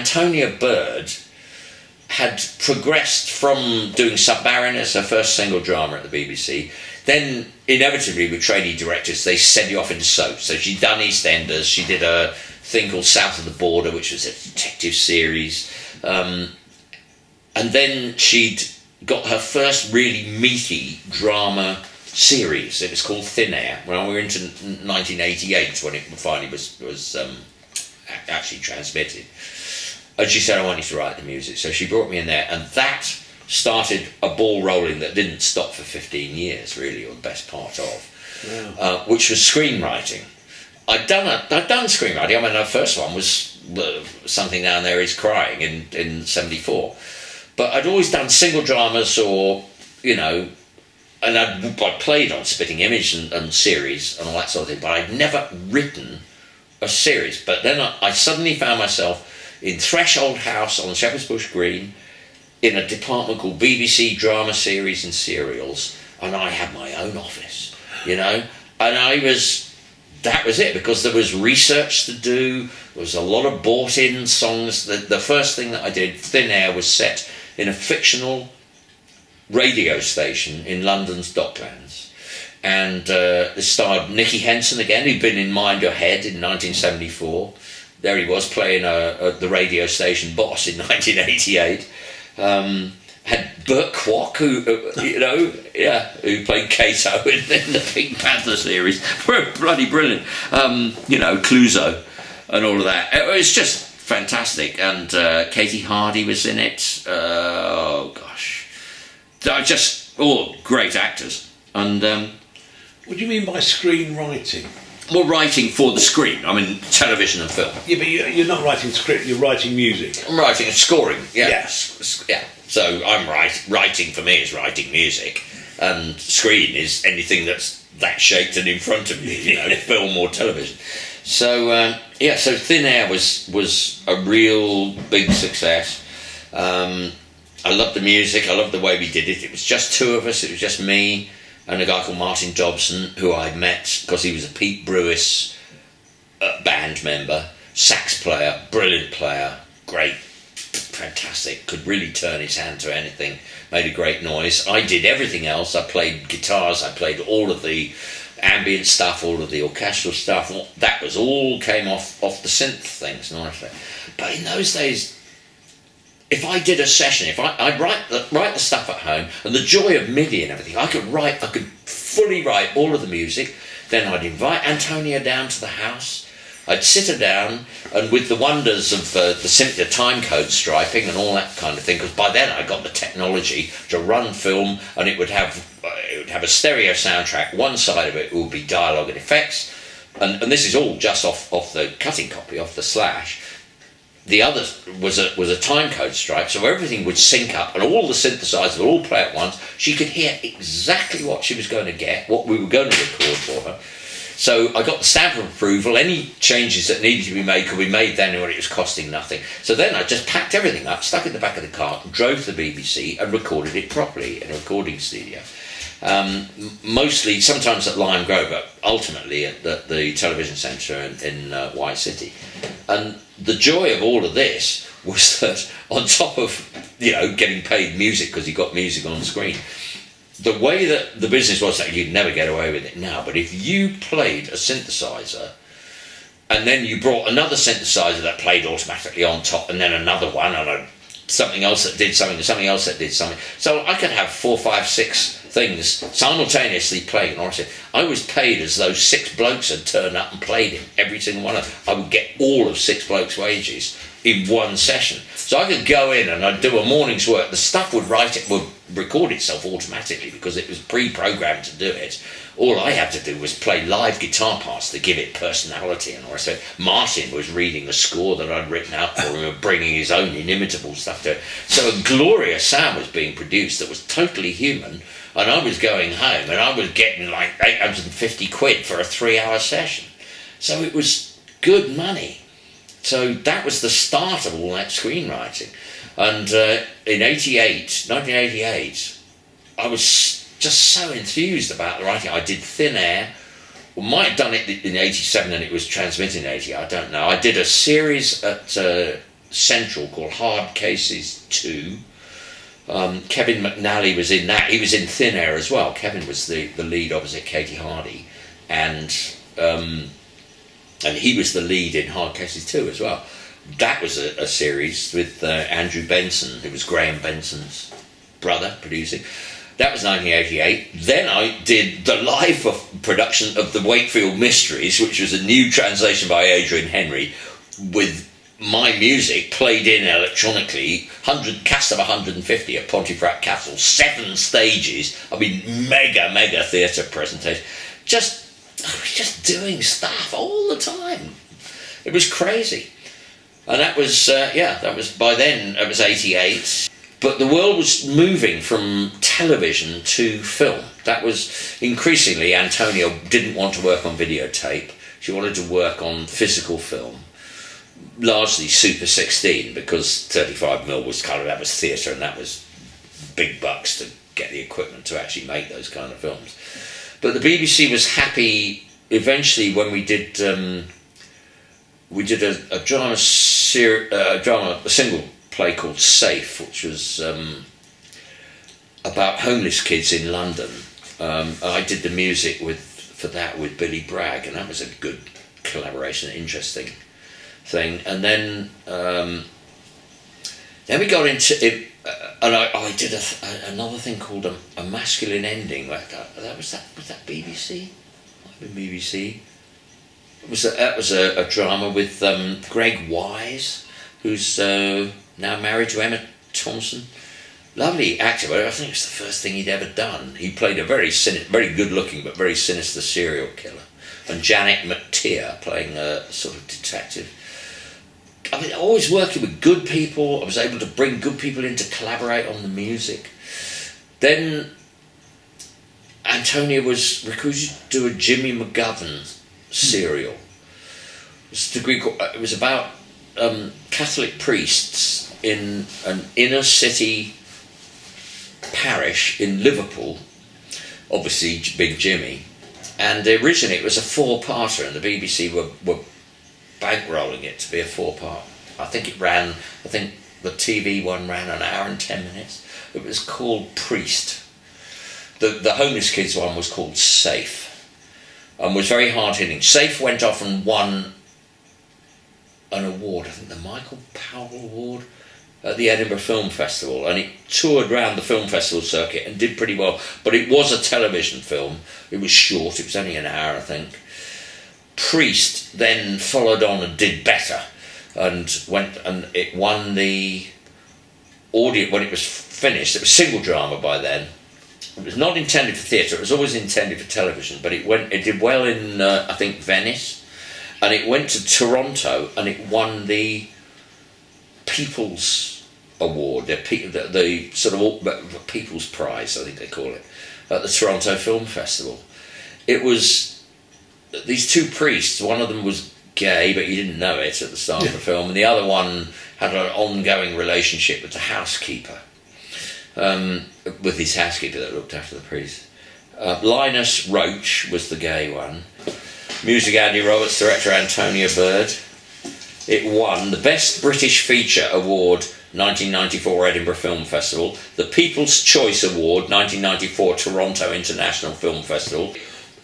Antonia Bird had progressed from doing Submariners, her first single drama at the BBC. Then, inevitably, with trainee directors, they send you off into soaps. So she'd done EastEnders, she did a thing called South of the Border, which was a detective series. And then she'd got her first really meaty drama series. It was called Thin Air. Well, we were into 1988 when it finally was actually transmitted. And she said, I want you to write the music. So she brought me in there, and that started a ball rolling that didn't stop for 15 years, really, or the best part of, wow. Which was screenwriting. I'd done screenwriting. I mean, the first one was Something Down There Is Crying in 74. But I'd always done single dramas or, you know, and I'd played on Spitting Image and series and all that sort of thing, but I'd never written a series. But then I suddenly found myself in Threshold House on Shepherd's Bush Green in a department called BBC Drama Series and Serials, and I had my own office, you know, and that was it, because there was research to do, there was a lot of bought-in songs. The first thing that I did, Thin Air, was set in a fictional radio station in London's Docklands, and it starred Nicky Henson again, who'd been in Mind Your Head in 1974. There he was playing the radio station boss in 1988. Had Burt Kwok, who played Kato in the Pink Panther series. Bloody brilliant. Clouseau and all of that. It was just fantastic. And Katie Hardy was in it. Oh gosh, all great actors. And what do you mean by screenwriting? Well, writing for the screen. I mean, television and film. Yeah, but you're not writing script. You're writing music. I'm writing and scoring. Yeah. Yes. Yeah. So I'm writing for me is writing music, and screen is anything that's that shaped and in front of me, you know, film or television. So so Thin Air was a real big success. I loved the music. I loved the way we did it. It was just two of us. It was just me and a guy called Martin Dobson, who I met because he was a Pete Brewis band member, sax player, brilliant player, great, fantastic, could really turn his hand to anything, made a great noise. I did everything else. I played guitars, I played all of the ambient stuff, all of the orchestral stuff. That was all came off the synth things and all that. But in those days, if I did a session, if I'd write the stuff at home, and the joy of MIDI and everything, I could fully write all of the music. Then I'd invite Antonia down to the house. I'd sit her down, and with the wonders of the time code striping and all that kind of thing, because by then I got the technology to run film, and it would have a stereo soundtrack. One side of it would be dialogue and effects, and this is all just off the cutting copy, off the Slash. The other was a time code stripe, so everything would sync up, and all the synthesizers would all play at once. She could hear exactly what she was going to get, what we were going to record for her. So I got the stamp of approval. Any changes that needed to be made could be made then when it was costing nothing. So then I just packed everything up, stuck it in the back of the car, drove to the BBC and recorded it properly in a recording studio. Mostly, sometimes at Lime Grove, but ultimately at the television centre in White City. And the joy of all of this was that on top of, getting paid music because you got music on screen, the way that the business was that you'd never get away with it now, but if you played a synthesizer and then you brought another synthesizer that played automatically on top, and then another one and something else that did something, and something else that did something, so I could have 4, 5, 6 things simultaneously playing. Honestly, I was paid as though 6 blokes had turned up and played it, every single one of them. I would get all of 6 blokes' wages in one session. So I could go in and I'd do a morning's work. The stuff would record itself automatically because it was pre-programmed to do it. All I had to do was play live guitar parts to give it personality and all that. So Martin was reading a score that I'd written out for him and bringing his own inimitable stuff to it. So a glorious sound was being produced that was totally human, and I was going home and I was getting like 850 quid for a 3-hour session. So it was good money. So that was the start of all that screenwriting. And in 1988, I was just so enthused about the writing. I did Thin Air. We might have done it in 87 and it was transmitted in 88, I don't know. I did a series at Central called Hard Cases 2. Kevin McNally was in that. He was in Thin Air as well. Kevin was the lead opposite Katie Hardy, and he was the lead in Hard Cases 2 as well. That was a series with Andrew Benson, who was Graham Benson's brother, producing. That was 1988. Then I did the live production of the Wakefield Mysteries, which was a new translation by Adrian Henry, with my music played in electronically, cast of 150 at Pontefract Castle, 7 stages. I mean, mega theatre presentation. I was just doing stuff all the time. It was crazy. And that was, by then, it was 88. But the world was moving from television to film. That was increasingly, Antonia didn't want to work on videotape. She wanted to work on physical film. Largely Super 16, because 35mm was that was theatre, and that was big bucks to get the equipment to actually make those kind of films. But the BBC was happy eventually when we did a drama a single play called Safe, which was about homeless kids in London. I did the music for that with Billy Bragg, and that was a good collaboration, interesting thing. And then we got into it, and I did another thing called a masculine ending. Like that was BBC? Might have been BBC. That was a drama with Greg Wise, who's now married to Emma Thompson. Lovely actor, but I think it's the first thing he'd ever done. He played a very good-looking but very sinister serial killer, and Janet McTeer playing a sort of detective. I mean, always working with good people. I was able to bring good people in to collaborate on the music. Then Antonia was recruited to do a Jimmy McGovern serial. It was about Catholic priests in an inner city parish in Liverpool, obviously Big Jimmy, and originally it was a 4-parter, and the BBC were bankrolling it to be a 4-part. I think the TV one ran an hour and 10 minutes. It was called Priest. The homeless kids one was called Safe, and was very hard-hitting. Safe went off and won an award, I think the Michael Powell Award, at the Edinburgh Film Festival, and it toured around the film festival circuit and did pretty well. But it was a television film. It was short. It was only an hour, I think. Priest then followed on and did better, and it won the audience when it was finished. It was single drama by then. It was not intended for theatre. It was always intended for television. But it did well in I think Venice, and it went to Toronto and it won the People's Award, the sort of People's Prize, I think they call it, at the Toronto Film Festival. It was these 2 priests. One of them was gay, but you didn't know it at the start of the film, and the other one had an ongoing relationship with the housekeeper, with his housekeeper that looked after the priest. Linus Roach was the gay one. Music Andy Roberts, director Antonia Bird. It won the Best British Feature Award 1994 Edinburgh Film Festival, the People's Choice Award 1994 Toronto International Film Festival.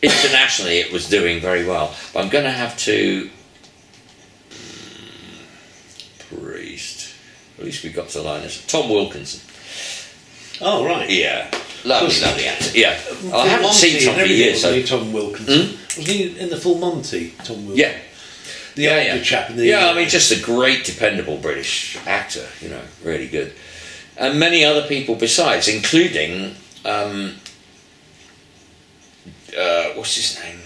Internationally it was doing very well, but I'm going to have to Priest. At least we got to Linus. Tom Wilkinson. Oh right. Yeah. Lovely actor. Yeah. I haven't seen Tom for years. Tom Wilkinson. Was he in the Full Monty? Tom Wilkinson. Yeah. The older chap in the... Yeah, I mean, just a great, dependable British actor, really good. And many other people besides, including, what's his name?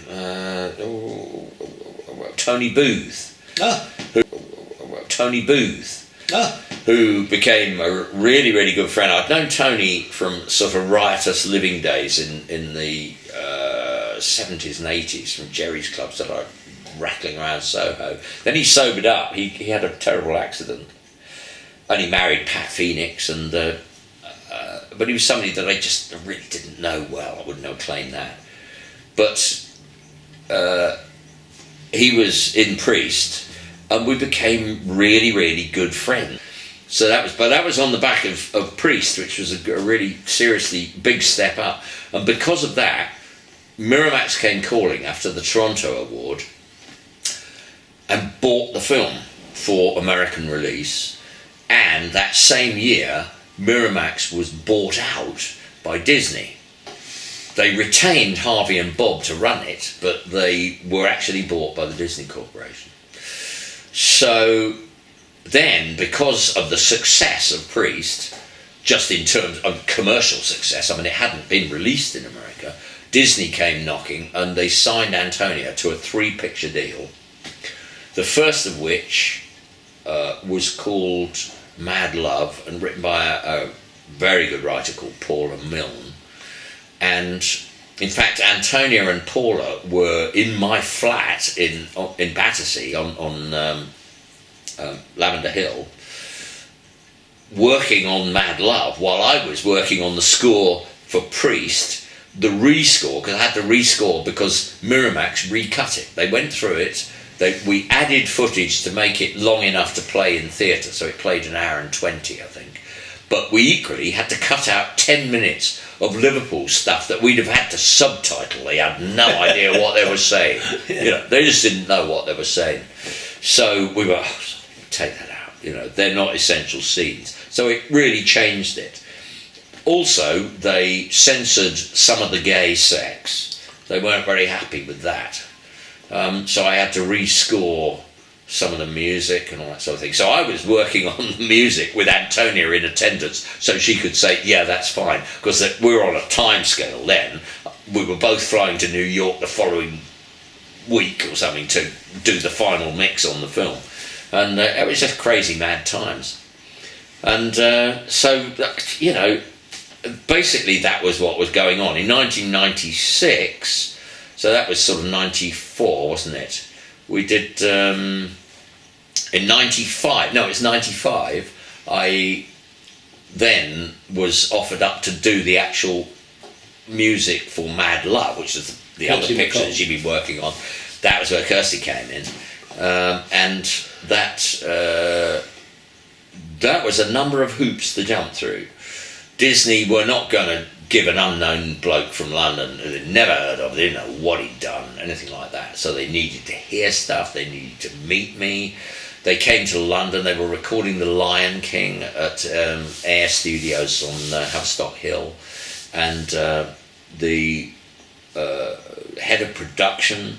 Tony Booth. Tony Booth. Who became a really, really good friend. I'd known Tony from sort of riotous living days in the 70s and 80s, from Jerry's clubs that I rattling around Soho. Then he sobered up. He had a terrible accident, and he married Pat Phoenix, and but he was somebody that I just really didn't know well. I wouldn't have claimed that, but he was in Priest, and we became really, really good friends. So that was on the back of Priest, which was a really seriously big step up. And because of that, Miramax came calling after the Toronto Award and bought the film for American release. And that same year, Miramax was bought out by Disney. They retained Harvey and Bob to run it, but they were actually bought by the Disney Corporation. So then, because of the success of Priest, just in terms of commercial success, I mean, it hadn't been released in America, Disney came knocking and they signed Antonia to a 3-picture deal, the first of which was called Mad Love and written by a very good writer called Paula Milne. And in fact, Antonia and Paula were in my flat in Battersea on Lavender Hill, working on Mad Love while I was working on the score for Priest, the rescore, because I had to rescore because Miramax recut it. They went through it. We added footage to make it long enough to play in theatre, so it played 1 hour and 20, I think. But we equally had to cut out 10 minutes of Liverpool stuff that we'd have had to subtitle. They had no idea what they were saying. You know, they just didn't know what they were saying. So we were, take that out. You know, they're not essential scenes. So it really changed it. Also, they censored some of the gay sex. They weren't very happy with that. So I had to rescore some of the music and all that sort of thing. So I was working on the music with Antonia in attendance so she could say, yeah, that's fine. Because we were on a time scale then. We were both flying to New York the following week or something to do the final mix on the film. And it was just crazy mad times. And so, you know, basically that was what was going on. In 1996, so that was sort of 94, wasn't it? We did, in 95, no, it's 95, I then was offered up to do the actual music for Mad Love, which is the other picture that she'd been working on. That was where Kirsty came in. And that was a number of hoops to jump through. Disney were not going to give an unknown bloke from London who they'd never heard of, they didn't know what he'd done, anything like that. So they needed to hear stuff, they needed to meet me. They came to London, they were recording The Lion King at Air Studios on Haverstock Hill. And the head of production,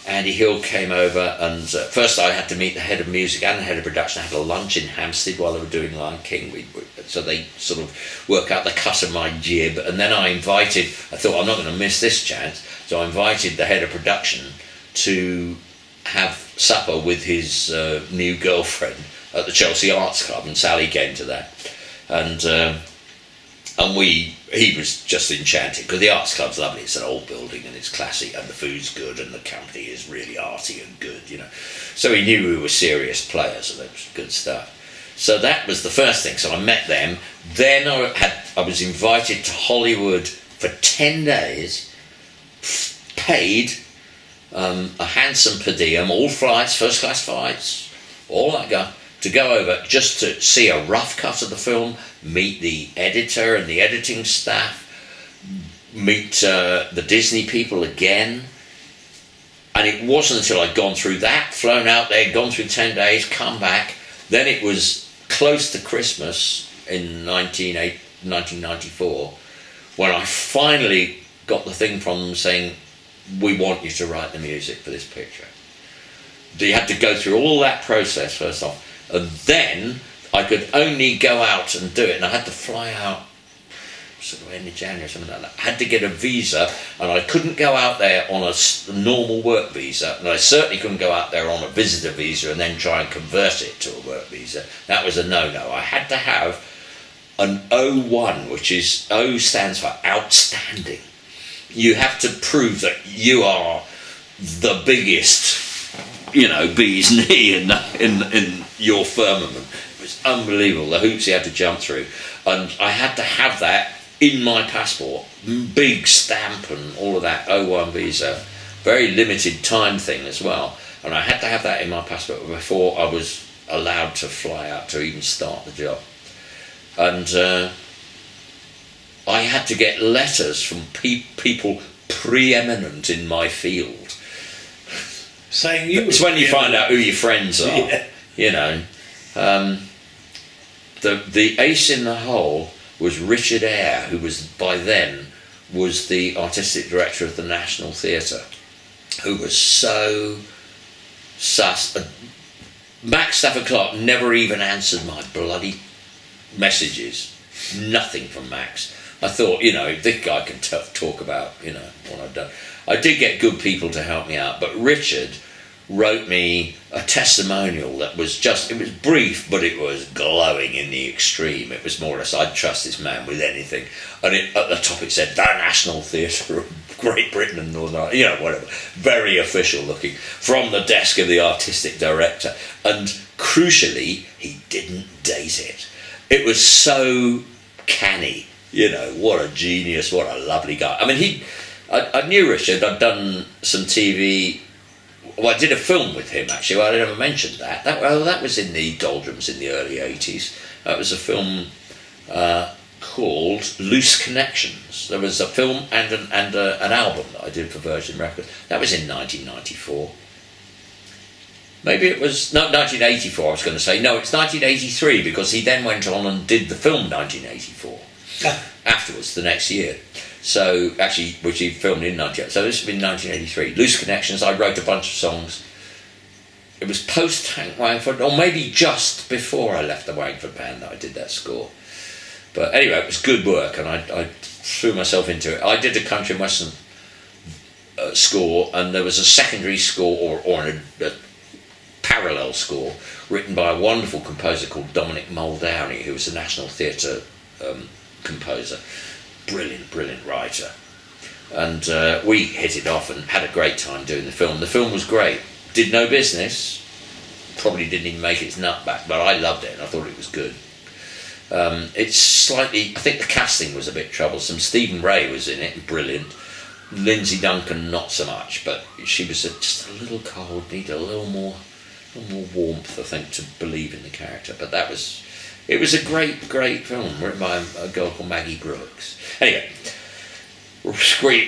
Andy Hill, came over, and first I had to meet the head of music and the head of production. I had a lunch in Hampstead while they were doing Lion King, so they sort of work out the cut of my jib, and then I thought I'm not going to miss this chance, so I invited the head of production to have supper with his new girlfriend at the Chelsea Arts Club, and Sally came to that, and he was just enchanted because the Arts Club's lovely. It's an old building and it's classy and the food's good and the company is really arty and good, you know. So he knew we were serious players, and that was good stuff. So that was the first thing. So I met them. Then I was invited to Hollywood for 10 days, paid a handsome per diem, all flights, first class flights, all that guy, to go over just to see a rough cut of the film, meet the editor and the editing staff, meet the Disney people again. And it wasn't until I'd gone through that, flown out there, gone through 10 days, come back, then it was close to Christmas in 1994 when I finally got the thing from them saying, we want you to write the music for this picture. You had to go through all that process first off, and then I could only go out and do it, and I had to fly out sort of end of January or something like that. I had to get a visa, and I couldn't go out there on a normal work visa, and I certainly couldn't go out there on a visitor visa and then try and convert it to a work visa. That was a no-no. I had to have an O1, which is, O stands for outstanding. You have to prove that you are the biggest, you know, bee's knee in your firmament. It was unbelievable, the hoops you had to jump through. And I had to have that in my passport, big stamp and all of that, O1 visa, very limited time thing as well. and I had to have that in my passport before I was allowed to fly out to even start the job. And I had to get letters from people preeminent in my field. Saying you. It's when you find out who your friends are. Yeah. You know, the ace in the hole was Richard Eyre, who was by then was the artistic director of the National Theatre, who was so sus. Max Stafford Clark never even answered my bloody messages. Nothing from Max. I thought, you know, this guy can talk about, you know, what I've done. I did get good people to help me out, but Richard wrote me a testimonial that was just, it was brief, but it was glowing in the extreme. It was more or less, I'd trust this man with anything. And at the top it said, the National Theatre of Great Britain and Northern Ireland, you know, whatever. Very official looking, from the desk of the artistic director. And crucially, he didn't date it. It was so canny, you know, what a genius, what a lovely guy. I mean, I knew Richard, I'd done some TV. Well, I did a film with him, actually. Well, I never mentioned that. That was in the doldrums in the early 80s. That was a film called Loose Connections. There was a film and an album that I did for Virgin Records. That was in 1994. Maybe it was... No, 1984, I was going to say. No, it's 1983, because he then went on and did the film 1984. Afterwards, the next year. So, actually, which he filmed in 1988. So this has been 1983. Loose Connections, I wrote a bunch of songs. It was post-Hank Wangford, or maybe just before I left the Wangford band that I did that score. But anyway, it was good work, and I threw myself into it. I did a country and western score, and there was a secondary score, or a parallel score, written by a wonderful composer called Dominic Muldowney, who was a National Theatre composer. Brilliant writer, and we hit it off and had a great time doing the film. The film was great. Did no business, probably didn't even make its nut back, but I loved it and I thought it was good. It's slightly, I think the casting was a bit troublesome. Stephen Ray was in it, brilliant. Lindsay Duncan not so much, but she was just a little cold, needed a little more warmth, I think, to believe in the character. But it was a great film written by a girl called Maggie Brooks. Anyway,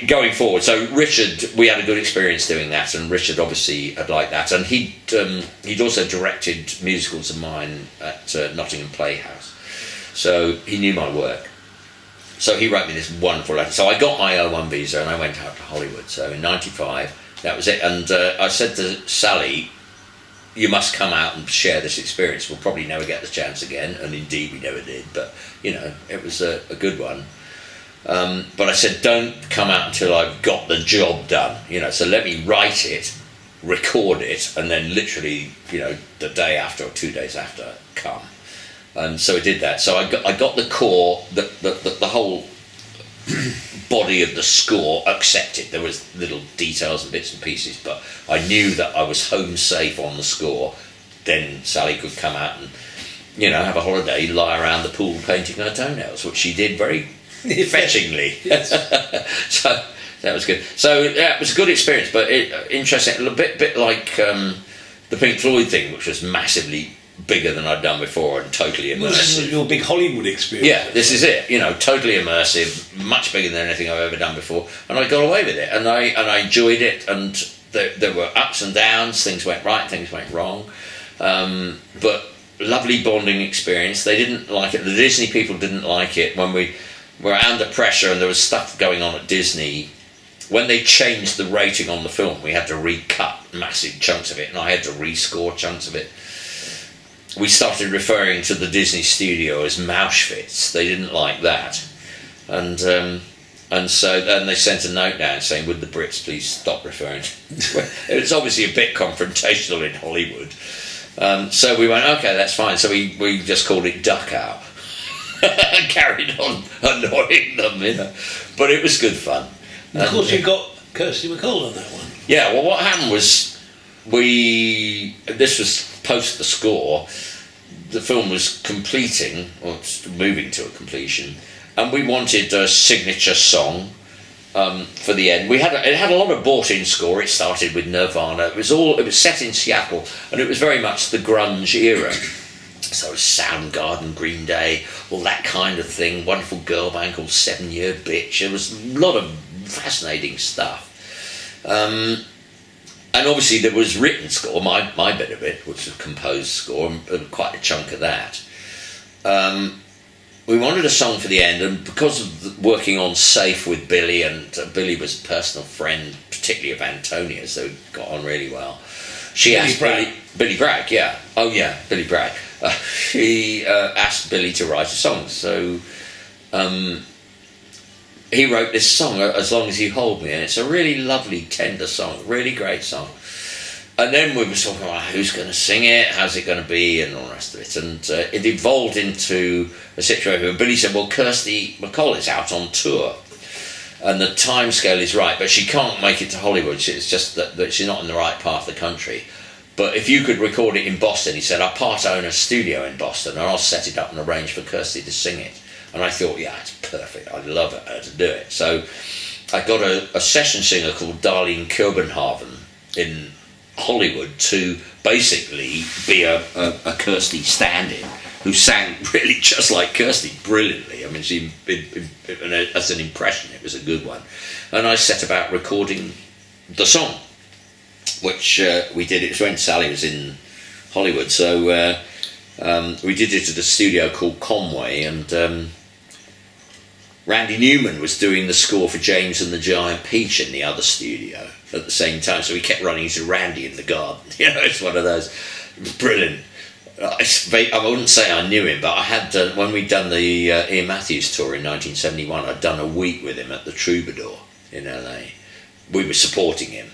going forward, so Richard, we had a good experience doing that, and Richard obviously had liked that, and he'd also directed musicals of mine at Nottingham Playhouse, so he knew my work. So he wrote me this wonderful letter. So I got my O1 visa and I went out to Hollywood. So in '95, that was it. And I said to Sally, you must come out and share this experience. We'll probably never get the chance again, and indeed we never did, but you know, it was a good one. But I said, don't come out until I've got the job done, you know, so let me write it, record it, and then literally, you know, the day after or 2 days after, come. And so I did that. So I got the core, the whole body of the score accepted. There was little details and bits and pieces, but I knew that I was home safe on the score. Then Sally could come out and, you know, have a holiday, lie around the pool painting her toenails, which she did very fetchingly. Yes. So that was good. So yeah, it was a good experience, but interesting. A bit like the Pink Floyd thing, which was massively bigger than I'd done before and totally immersive. Well, this is your big Hollywood experience. Yeah, this is it. You know, totally immersive, much bigger than anything I've ever done before, and I got away with it, and I enjoyed it. And there were ups and downs. Things went right, things went wrong, but lovely bonding experience. They didn't like it. The Disney people didn't like it when we were under pressure, and there was stuff going on at Disney. When they changed the rating on the film, we had to recut massive chunks of it, and I had to rescore chunks of it. We started referring to the Disney studio as Mauschwitz. They didn't like that, and so then they sent a note down saying, "Would the Brits please stop referring?" It was obviously a bit confrontational in Hollywood, so we went, "Okay, that's fine." So we just called it Duck Out and carried on annoying them, you know. But it was good fun. And of course, you got Kirsty MacColl on that one. Yeah. Well, what happened was this was post the score. The film was completing, or moving to a completion, and we wanted a signature song, for the end. It had a lot of bought-in score. It started with Nirvana. It was set in Seattle, and it was very much the grunge era. So Soundgarden, Green Day, all that kind of thing. Wonderful girl band called 7 Year Bitch. There was a lot of fascinating stuff. And obviously there was written score, my bit of it, which was composed score, and quite a chunk of that. We wanted a song for the end, and because of working on Safe with Billy, and Billy was a personal friend, particularly of Antonia's, so we got on really well. She asked Billy Bragg, yeah. Oh yeah, Billy Bragg. She asked Billy to write a song, so he wrote this song, As Long As You Hold Me, and it's a really lovely, tender song, really great song. And then we were talking about who's going to sing it, how's it going to be, and all the rest of it. And it evolved into a situation where Billy said, well, Kirsty MacColl is out on tour, and the time scale is right, but she can't make it to Hollywood. It's just that she's not in the right part of the country. But if you could record it in Boston, he said, I part own a studio in Boston, and I'll set it up and arrange for Kirsty to sing it. And I thought, yeah, it's perfect. I'd love her to do it. So I got a session singer called Darlene Kobenhaven in Hollywood to basically be a Kirsty stand-in, who sang really just like Kirsty brilliantly. I mean, as an impression, it was a good one. And I set about recording the song, which we did. It was when Sally was in Hollywood, so we did it at a studio called Conway, and Randy Newman was doing the score for James and the Giant Peach in the other studio at the same time, so we kept running into Randy in the garden. It's one of those. It was brilliant. I wouldn't say I knew him, but I had when we'd done the Ian Matthews tour in 1971, I'd done a week with him at the Troubadour in LA. We were supporting him,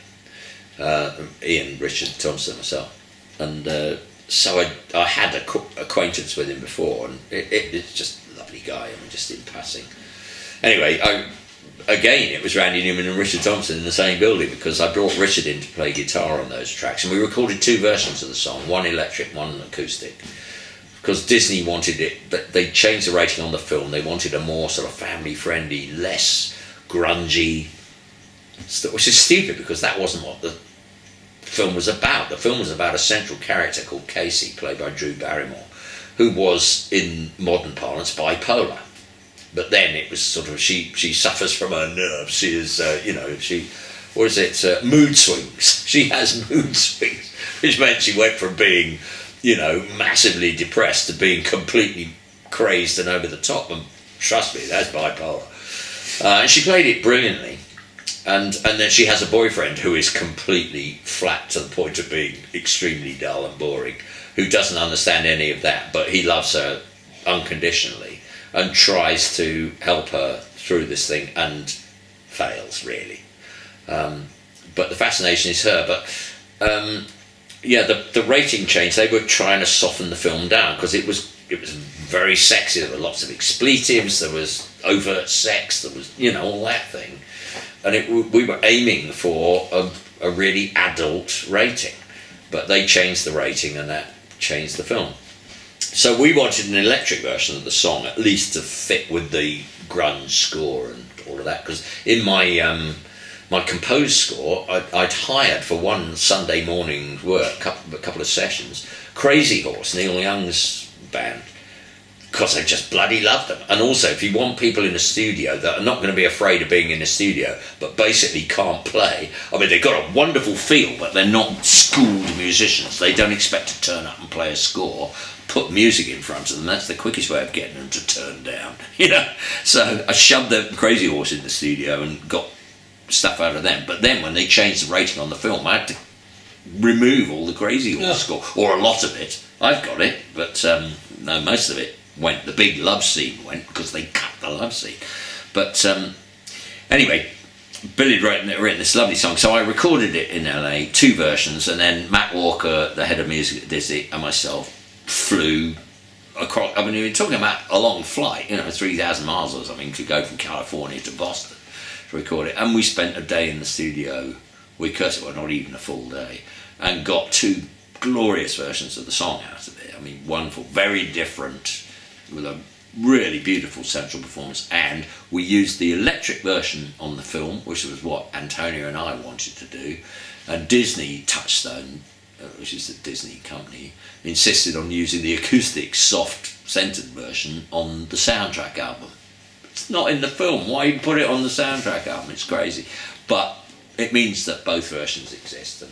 Ian, Richard Thompson, myself, and so I had acquaintance with him before, and it's just a lovely guy. I mean, just in passing. Anyway, again, it was Randy Newman and Richard Thompson in the same building, because I brought Richard in to play guitar on those tracks, and we recorded 2 versions of the song, one electric, one acoustic, because Disney wanted it, but they changed the rating on the film. They wanted a more sort of family-friendly, less grungy, which is stupid, because that wasn't what the film was about. The film was about a central character called Casey, played by Drew Barrymore, who was, in modern parlance, bipolar. But then it was sort of, she suffers from her nerves. She is, mood swings. She has mood swings, which meant she went from being, massively depressed to being completely crazed and over the top. And trust me, that's bipolar. And she played it brilliantly. And then she has a boyfriend who is completely flat to the point of being extremely dull and boring, who doesn't understand any of that, but he loves her unconditionally and tries to help her through this thing and fails, really. But the fascination is her. But the rating change, they were trying to soften the film down, because it was very sexy. There were lots of expletives, there was overt sex, there was all that thing, and we were aiming for a really adult rating, but they changed the rating, and that changed the film. So we wanted an electric version of the song, at least to fit with the grunge score and all of that, because in my my composed score, I'd hired for one Sunday morning work, a couple of sessions, Crazy Horse, Neil Young's band, because I just bloody loved them. And also, if you want people in a studio that are not going to be afraid of being in a studio, but basically can't play, I mean, they've got a wonderful feel, but they're not schooled musicians. They don't expect to turn up and play a score. Put music in front of them, that's the quickest way of getting them to turn down, So I shoved the Crazy Horse in the studio and got stuff out of them. But then when they changed the rating on the film, I had to remove all the Crazy Horse score, or a lot of it. I've got it, but no, most of it went. The big love scene went, because they cut the love scene. But anyway, Billy had written this lovely song, so I recorded it in LA, 2 versions, and then Matt Walker, the head of music at Disney, and myself flew across. I mean, we were talking about a long flight, 3,000 miles or something, to go from California to Boston to record it. And we spent a day in the studio with Kirsty, well, not even a full day, and got 2 glorious versions of the song out of it. I mean, wonderful, very different, with a really beautiful central performance, and we used the electric version on the film, which was what Antonia and I wanted to do, and Disney Touchstone, which is the Disney company, insisted on using the acoustic soft centered version on the soundtrack album. It's not in the film. Why you put it on the soundtrack album? It's crazy, but it means that both versions exist, and